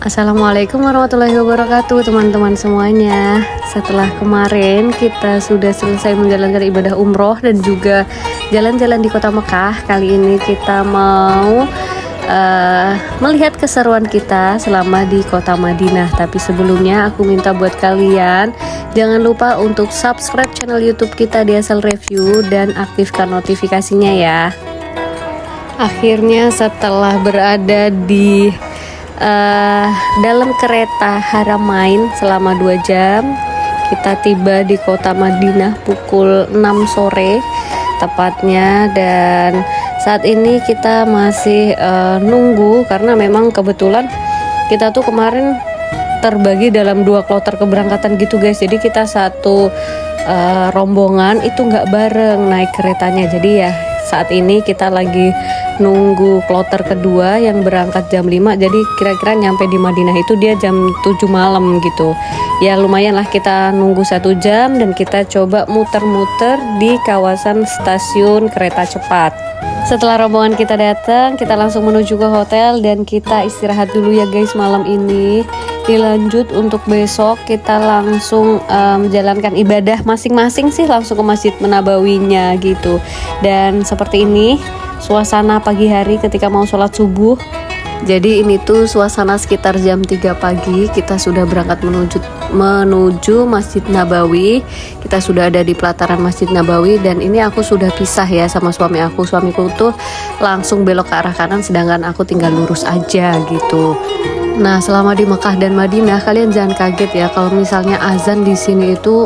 Assalamualaikum warahmatullahi wabarakatuh teman-teman semuanya. Setelah kemarin kita sudah selesai menjalankan ibadah umroh dan juga jalan-jalan di kota Mekah, kali ini kita mau melihat keseruan kita selama di kota Madinah. Tapi sebelumnya aku minta buat kalian jangan lupa untuk subscribe channel YouTube kita di Asal Review dan aktifkan notifikasinya ya. Akhirnya setelah berada di dalam kereta Haramain selama 2 jam, kita tiba di kota Madinah pukul 6 sore tepatnya, dan saat ini kita masih nunggu karena memang kebetulan kita tuh kemarin terbagi dalam 2 kloter keberangkatan gitu guys. Jadi kita satu rombongan itu nggak bareng naik keretanya, jadi ya saat ini kita lagi nunggu kloter kedua yang berangkat jam 5, jadi kira-kira nyampe di Madinah itu dia jam 7 malam gitu. Ya lumayan lah, kita nunggu 1 jam dan kita coba muter-muter di kawasan stasiun kereta cepat. Setelah rombongan kita datang, kita langsung menuju ke hotel dan kita istirahat dulu ya guys malam ini. Dilanjut untuk besok kita langsung menjalankan ibadah masing-masing sih, langsung ke Masjid Nabawinya gitu. Dan seperti ini suasana pagi hari ketika mau sholat subuh. Jadi ini tuh suasana sekitar jam 3 pagi, kita sudah berangkat menuju Masjid Nabawi. Kita sudah ada di pelataran Masjid Nabawi dan ini aku sudah pisah ya sama suami aku. Suamiku tuh langsung belok ke arah kanan sedangkan aku tinggal lurus aja gitu. Nah, selama di Mekah dan Madinah kalian jangan kaget ya kalau misalnya azan di sini itu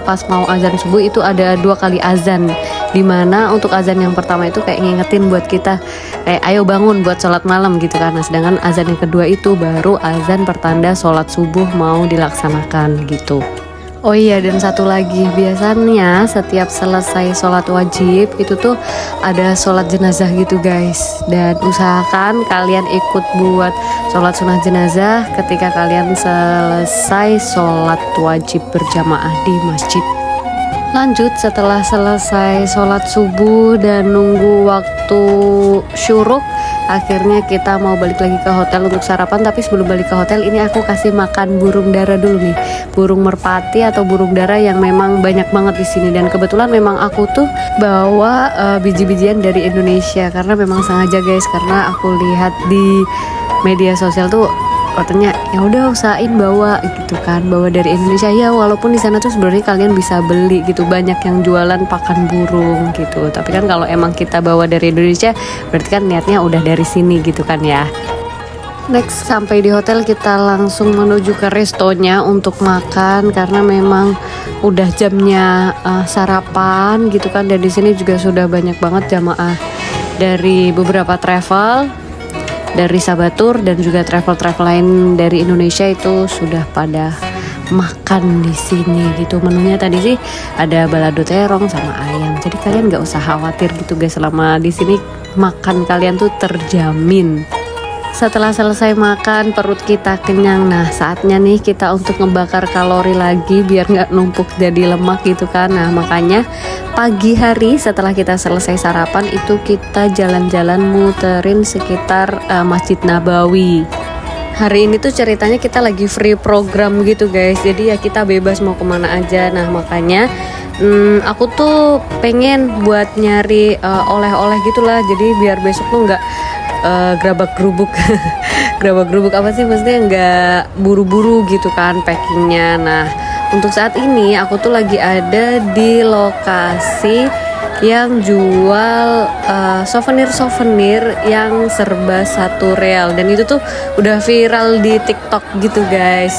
pas mau azan subuh itu ada 2 kali azan. Dimana untuk azan yang pertama itu kayak ngingetin buat kita kayak ayo bangun buat sholat malam gitu kan. Nah, sedangkan azan yang kedua itu baru azan pertanda sholat subuh mau dilaksanakan gitu. Oh iya, dan satu lagi, biasanya setiap selesai sholat wajib itu tuh ada sholat jenazah gitu guys. Dan usahakan kalian ikut buat sholat sunnah jenazah ketika kalian selesai sholat wajib berjamaah di masjid. Lanjut, setelah selesai sholat subuh dan nunggu waktu syuruk, akhirnya kita mau balik lagi ke hotel untuk sarapan. Tapi sebelum balik ke hotel ini aku kasih makan burung dara dulu nih, burung merpati atau burung dara yang memang banyak banget di sini. Dan kebetulan memang aku tuh bawa biji-bijian dari Indonesia karena memang sengaja guys, karena aku lihat di media sosial tuh katanya ya udah usahain bawa gitu kan, bawa dari Indonesia ya, walaupun di sana tuh sebenarnya kalian bisa beli gitu, banyak yang jualan pakan burung gitu. Tapi kan kalau emang kita bawa dari Indonesia berarti kan niatnya udah dari sini gitu kan ya. Next, sampai di hotel kita langsung menuju ke restonya untuk makan karena memang udah jamnya sarapan gitu kan. Dan di sini juga sudah banyak banget jamaah dari beberapa travel dari Sabatur dan juga travel-travel lain dari Indonesia itu sudah pada makan di sini gitu. Menunya tadi sih ada balado terong sama ayam. Jadi kalian nggak usah khawatir gitu guys, selama di sini makan kalian tuh terjamin. Setelah selesai makan perut kita kenyang. Nah saatnya nih kita untuk ngebakar kalori lagi biar nggak numpuk jadi lemak gitu kan. Nah makanya pagi hari setelah kita selesai sarapan itu kita jalan-jalan muterin sekitar Masjid Nabawi. Hari ini tuh ceritanya kita lagi free program gitu guys, jadi ya kita bebas mau kemana aja. Nah makanya aku tuh pengen buat nyari oleh-oleh gitulah, jadi biar besok tuh nggak gerabak gerubuk gerabak gerubuk apa sih, maksudnya nggak buru-buru gitu kan packingnya. Nah untuk saat ini aku tuh lagi ada di lokasi yang jual souvenir yang serba 1 real, dan itu tuh udah viral di TikTok gitu guys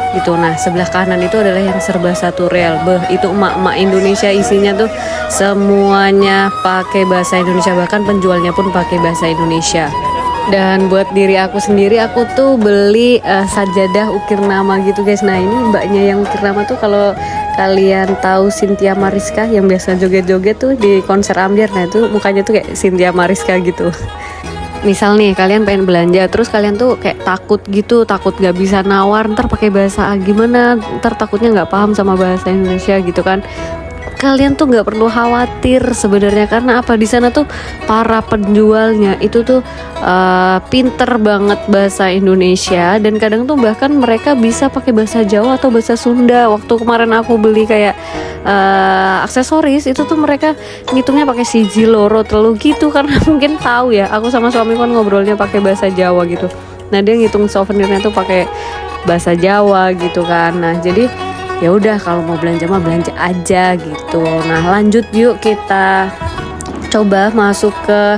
gitu. Nah sebelah kanan itu adalah yang serba 1 real. Itu emak-emak Indonesia, isinya tuh semuanya pakai bahasa Indonesia, bahkan penjualnya pun pakai bahasa Indonesia. Dan buat diri aku sendiri aku tuh beli sajadah ukir nama gitu guys. Nah ini mbaknya yang ukir nama tuh kalau kalian tahu Cynthia Mariska yang biasa joget-joget tuh di konser Ambiar, nah itu mukanya tuh kayak Cynthia Mariska gitu. Misal nih kalian pengen belanja terus kalian tuh kayak takut gitu, takut gak bisa nawar, ntar pakai bahasa gimana, ntar takutnya gak paham sama bahasa Indonesia gitu kan. kalian tuh nggak perlu khawatir sebenarnya, karena apa, di sana tuh para penjualnya itu tuh pinter banget bahasa Indonesia, dan kadang tuh bahkan mereka bisa pakai bahasa Jawa atau bahasa Sunda. Waktu kemarin aku beli kayak aksesoris itu tuh mereka ngitungnya pakai siji loro telu gitu, karena mungkin tahu ya aku sama suami kan ngobrolnya pakai bahasa Jawa gitu. Nah dia ngitung souvenirnya tuh pakai bahasa Jawa gitu kan. Nah jadi ya udah, kalau mau belanja mah belanja aja gitu. Nah lanjut yuk, kita coba masuk ke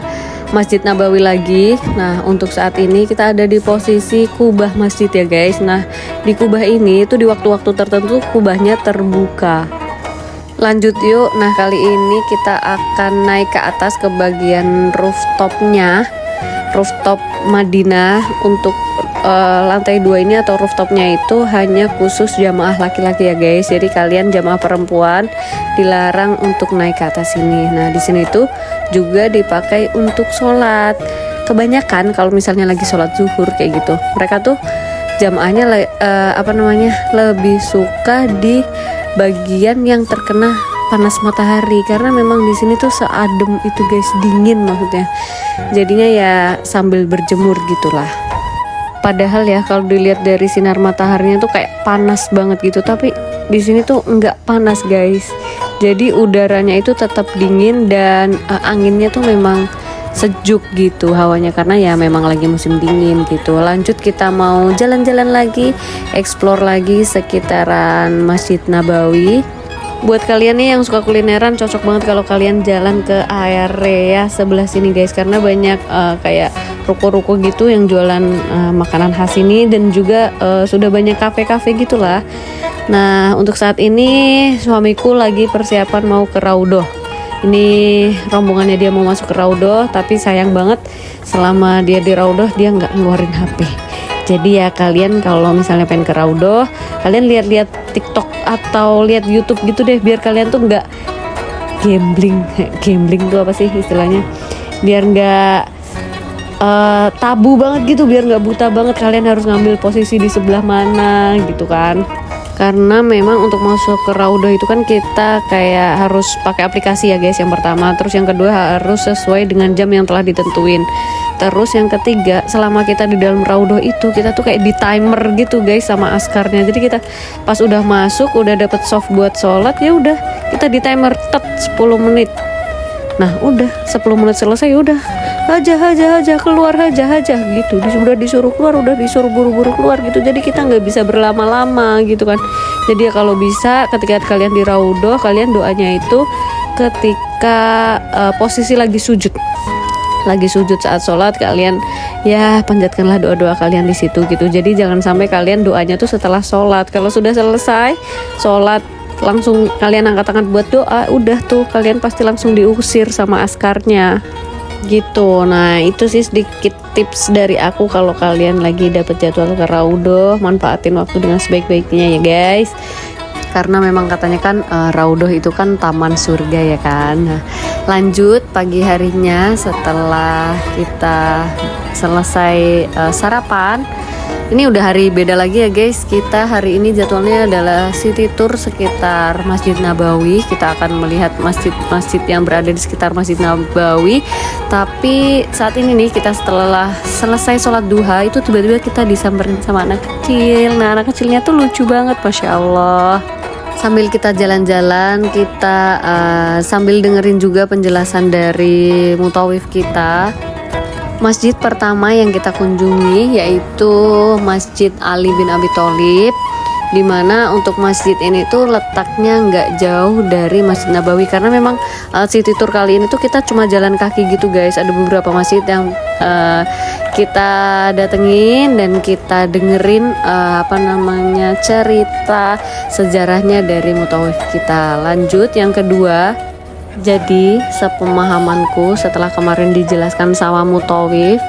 Masjid Nabawi lagi. Nah untuk saat ini kita ada di posisi kubah masjid ya guys. Nah di kubah ini itu di waktu-waktu tertentu kubahnya terbuka. Lanjut yuk. Nah kali ini kita akan naik ke atas ke bagian rooftopnya, rooftop Madinah. Untuk lantai 2 ini atau rooftopnya itu hanya khusus jamaah laki-laki ya guys. Jadi kalian jamaah perempuan dilarang untuk naik ke atas ini. Nah di sini tuh juga dipakai untuk sholat. Kebanyakan kalau misalnya lagi sholat zuhur kayak gitu, mereka tuh jamaahnya lebih suka di bagian yang terkena panas matahari, karena memang di sini tuh seadem itu guys, dingin maksudnya. Jadinya ya sambil berjemur gitulah. Padahal ya kalau dilihat dari sinar mataharinya tuh kayak panas banget gitu, tapi di sini tuh nggak panas guys. Jadi udaranya itu tetap dingin dan anginnya tuh memang sejuk gitu hawanya, karena ya memang lagi musim dingin gitu. Lanjut kita mau jalan-jalan lagi, explore lagi sekitaran Masjid Nabawi. Buat kalian nih yang suka kulineran, cocok banget kalau kalian jalan ke area sebelah sini guys, karena banyak kayak ruko-ruko gitu yang jualan makanan khas ini, dan juga sudah banyak kafe-kafe gitulah. Nah untuk saat ini suamiku lagi persiapan mau ke Raudhoh. Ini rombongannya dia mau masuk ke Raudhoh, tapi sayang banget selama dia di Raudhoh dia nggak ngeluarin HP. Jadi ya kalian kalau misalnya pengen ke Raudhoh, kalian lihat-lihat TikTok atau lihat YouTube gitu deh, biar kalian tuh nggak gambling tuh apa sih istilahnya, biar nggak tabu banget gitu, biar nggak buta banget kalian harus ngambil posisi di sebelah mana gitu kan. Karena memang untuk masuk ke Raudhoh itu kan kita kayak harus pakai aplikasi ya guys, yang pertama. Terus yang kedua harus sesuai dengan jam yang telah ditentuin. Terus yang ketiga, selama kita di dalam Raudhoh itu kita tuh kayak di timer gitu guys sama askarnya. Jadi kita pas udah masuk, udah dapet soft buat sholat, ya udah kita di timer 10 menit. Nah udah 10 menit selesai, udah haja keluar haja gitu. Udah disuruh keluar, udah disuruh buru-buru keluar gitu. Jadi kita nggak bisa berlama-lama gitu kan. Jadi ya kalau bisa ketika kalian di Raudhoh, kalian doanya itu ketika posisi lagi sujud saat sholat, kalian ya panjatkanlah doa-doa kalian di situ gitu. Jadi jangan sampai kalian doanya tuh setelah sholat. Kalau sudah selesai sholat langsung kalian angkat tangan buat doa, udah tuh kalian pasti langsung diusir sama askarnya gitu. Nah itu sih sedikit tips dari aku kalau kalian lagi dapet jadwal ke Raudhoh, manfaatin waktu dengan sebaik-baiknya ya guys. Karena memang katanya kan Raudhoh itu kan taman surga ya kan. Nah, lanjut pagi harinya setelah kita selesai sarapan. Ini udah hari beda lagi ya guys. Kita hari ini jadwalnya adalah city tour sekitar Masjid Nabawi. Kita akan melihat masjid-masjid yang berada di sekitar Masjid Nabawi. Tapi saat ini nih kita setelah selesai sholat duha itu tiba-tiba kita disamperin sama anak kecil. Nah anak kecilnya tuh lucu banget, Masya Allah. Sambil kita jalan-jalan, kita sambil dengerin juga penjelasan dari mutawif kita. Masjid pertama yang kita kunjungi yaitu Masjid Ali bin Abi Thalib, dimana untuk masjid ini tuh letaknya nggak jauh dari Masjid Nabawi. Karena memang city tour kali ini tuh kita cuma jalan kaki gitu guys. Ada beberapa masjid yang kita datengin dan kita dengerin cerita sejarahnya dari mutawif kita. Lanjut yang kedua. Jadi sepemahamanku setelah kemarin dijelaskan sama mutawif,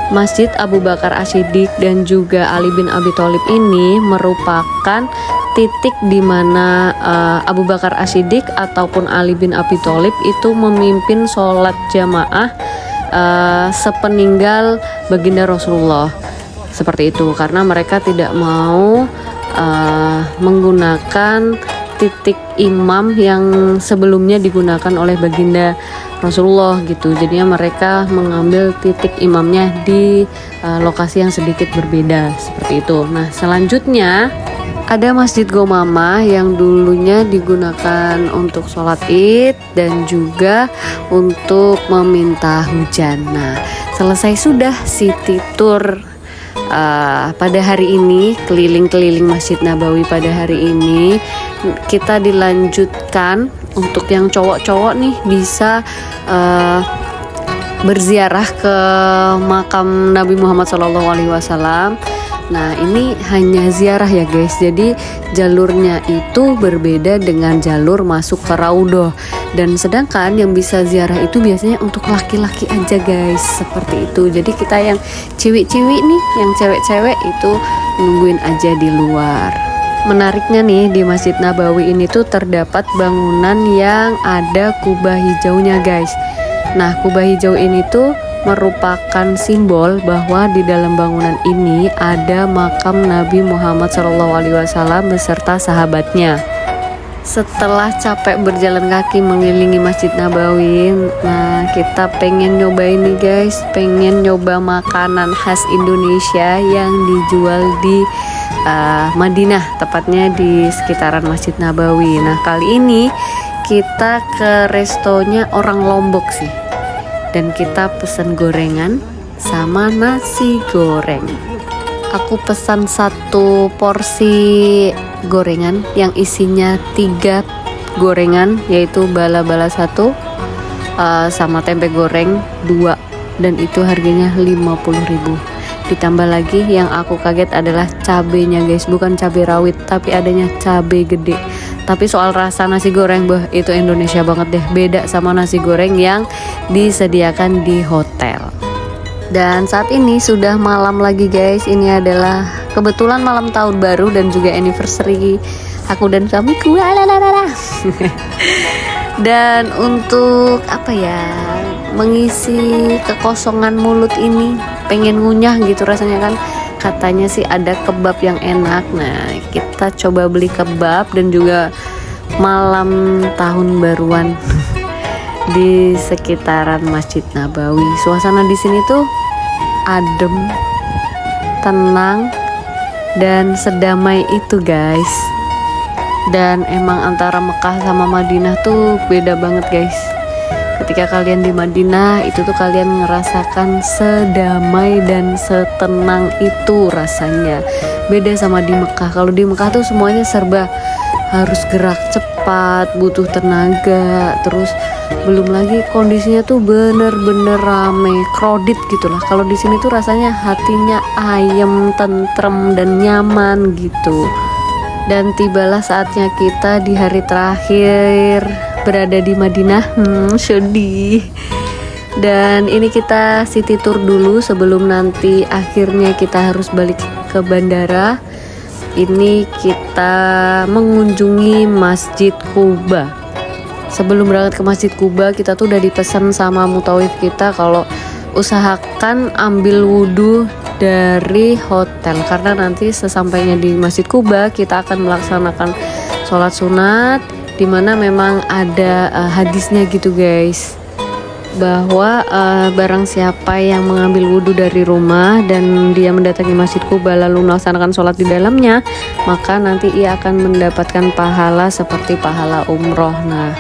Masjid Abu Bakar As-Siddiq dan juga Ali bin Abi Thalib ini merupakan titik di mana Abu Bakar As-Siddiq ataupun Ali bin Abi Thalib itu memimpin sholat jamaah sepeninggal baginda Rasulullah. Seperti itu, karena mereka tidak mau menggunakan titik imam yang sebelumnya digunakan oleh baginda Rasulullah gitu. Jadinya mereka mengambil titik imamnya di lokasi yang sedikit berbeda seperti itu. Nah, selanjutnya ada Masjid Gomama yang dulunya digunakan untuk sholat id dan juga untuk meminta hujan. Nah, selesai sudah city tour pada hari ini, keliling-keliling Masjid Nabawi pada hari ini. Kita dilanjutkan untuk yang cowok-cowok nih bisa berziarah ke makam Nabi Muhammad SAW. Nah, ini hanya ziarah ya guys, jadi jalurnya itu berbeda dengan jalur masuk ke Raudhah. Dan sedangkan yang bisa ziarah itu biasanya untuk laki-laki aja guys, seperti itu. Jadi kita yang ciwi-ciwi nih, yang cewek-cewek itu nungguin aja di luar. Menariknya nih, di Masjid Nabawi ini tuh terdapat bangunan yang ada kubah hijaunya guys. Nah, kubah hijau ini tuh merupakan simbol bahwa di dalam bangunan ini ada makam Nabi Muhammad SAW beserta sahabatnya. Setelah capek berjalan kaki mengelilingi Masjid Nabawi, nah kita pengen nyobain nih guys, pengen nyoba makanan khas Indonesia yang dijual di Madinah, tepatnya di sekitaran Masjid Nabawi. Nah, kali ini kita ke restonya orang Lombok sih, dan kita pesan gorengan sama nasi goreng. Aku pesan 1 porsi gorengan yang isinya 3 gorengan, yaitu bala-bala 1 sama tempe goreng 2, dan itu harganya 50.000. Ditambah lagi yang aku kaget adalah cabenya guys, bukan cabai rawit tapi adanya cabai gede. Tapi soal rasa nasi goreng, itu Indonesia banget deh, beda sama nasi goreng yang disediakan di hotel. Dan saat ini sudah malam lagi guys, ini adalah kebetulan malam tahun baru dan juga anniversary aku dan suamiku. Dan untuk mengisi kekosongan mulut ini, pengen ngunyah gitu rasanya kan. Katanya sih ada kebab yang enak. Nah, kita coba beli kebab dan juga malam tahun baruan di sekitaran Masjid Nabawi. Suasana di sini tuh adem, tenang, dan sedamai itu guys. Dan emang antara Mekah sama Madinah tuh beda banget guys. Ketika kalian di Madinah itu tuh kalian ngerasakan sedamai dan setenang itu rasanya. Beda sama di Mekah. Kalau di Mekah tuh semuanya serba harus gerak cepat, butuh tenaga, terus belum lagi kondisinya tuh bener-bener rame, crowded gitulah. Kalau di sini tuh rasanya hatinya ayem, tentrem, dan nyaman gitu. Dan tibalah saatnya kita di hari terakhir berada di Madinah. Sedih. Dan ini kita city tour dulu sebelum nanti akhirnya kita harus balik ke bandara. Ini kita mengunjungi Masjid Quba. Sebelum berangkat ke Masjid Quba, kita tuh udah dipesan sama mutawif kita kalau usahakan ambil wudhu dari hotel, karena nanti sesampainya di Masjid Quba kita akan melaksanakan sholat sunat, dimana memang ada hadisnya gitu guys, bahwa barang siapa yang mengambil wudhu dari rumah dan dia mendatangi Masjid Quba lalu melaksanakan sholat di dalamnya, maka nanti ia akan mendapatkan pahala seperti pahala umroh. Nah,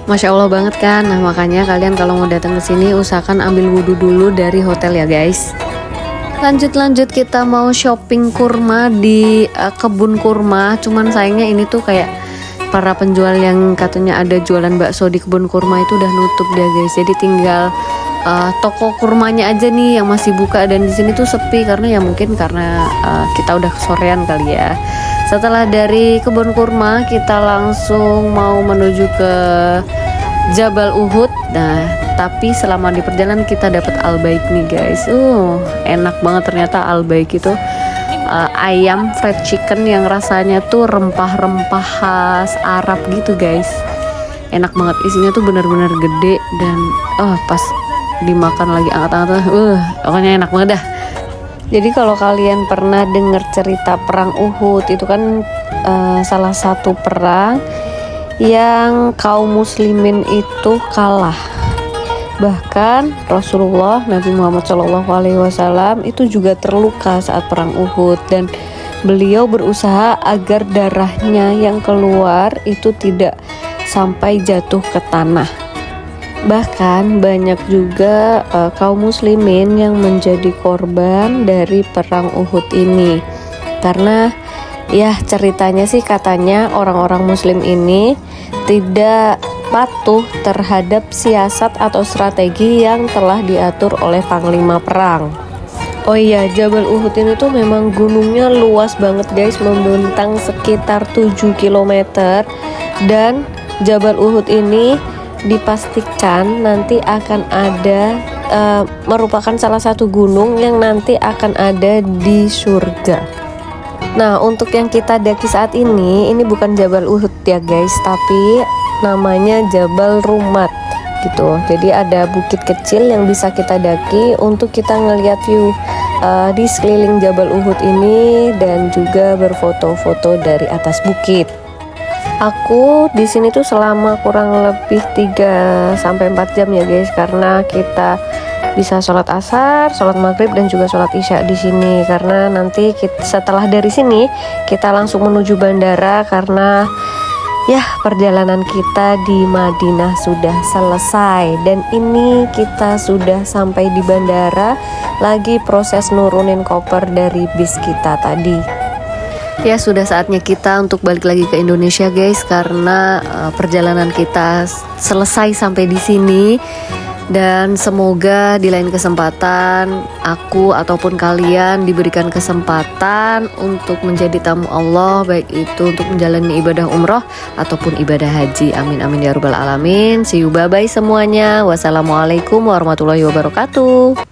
Masya Allah banget kan. Nah, makanya kalian kalau mau datang ke sini usahakan ambil wudhu dulu dari hotel ya guys. Lanjut kita mau shopping kurma di kebun kurma. Cuman sayangnya ini tuh kayak para penjual yang katanya ada jualan bakso di kebun kurma itu udah nutup dia guys. Jadi tinggal toko kurmanya aja nih yang masih buka, dan di sini tuh sepi karena ya mungkin karena kita udah kesorean kali ya. Setelah dari kebun kurma kita langsung mau menuju ke Jabal Uhud. Nah, tapi selama di perjalanan kita dapat Al-Baik nih guys. Enak banget ternyata Al-Baik itu. Ayam fried chicken yang rasanya tuh rempah-rempah khas Arab gitu guys. Enak banget, isinya tuh bener-bener gede dan pas dimakan lagi anget-anget, pokoknya enak banget dah. Jadi kalau kalian pernah dengar cerita perang Uhud, itu kan salah satu perang yang kaum muslimin itu kalah. Bahkan Rasulullah Nabi Muhammad SAW itu juga terluka saat perang Uhud, dan beliau berusaha agar darahnya yang keluar itu tidak sampai jatuh ke tanah. Bahkan banyak juga kaum muslimin yang menjadi korban dari perang Uhud ini. Karena ya ceritanya sih katanya orang-orang muslim ini tidak patuh terhadap siasat atau strategi yang telah diatur oleh panglima perang. Oh iya, Jabal Uhud ini tuh memang gunungnya luas banget guys, membentang sekitar 7 km. Dan Jabal Uhud ini dipastikan nanti akan ada merupakan salah satu gunung yang nanti akan ada di surga. Nah, untuk yang kita daki saat ini bukan Jabal Uhud ya guys, tapi namanya Jabal Rumat gitu. Jadi ada bukit kecil yang bisa kita daki untuk kita ngelihat view di sekeliling Jabal Uhud ini dan juga berfoto-foto dari atas bukit. Aku di sini tuh selama kurang lebih 3-4 jam ya guys, karena kita bisa sholat asar, sholat maghrib, dan juga sholat isya di sini. Karena nanti setelah dari sini kita langsung menuju bandara, karena ya perjalanan kita di Madinah sudah selesai. Dan ini kita sudah sampai di bandara, lagi proses nurunin koper dari bis kita tadi. Ya sudah saatnya kita untuk balik lagi ke Indonesia guys, karena perjalanan kita selesai sampai di sini. Dan semoga di lain kesempatan aku ataupun kalian diberikan kesempatan untuk menjadi tamu Allah, baik itu untuk menjalani ibadah umroh ataupun ibadah haji. Amin amin ya rabbal alamin. See you, bye bye semuanya. Wassalamualaikum warahmatullahi wabarakatuh.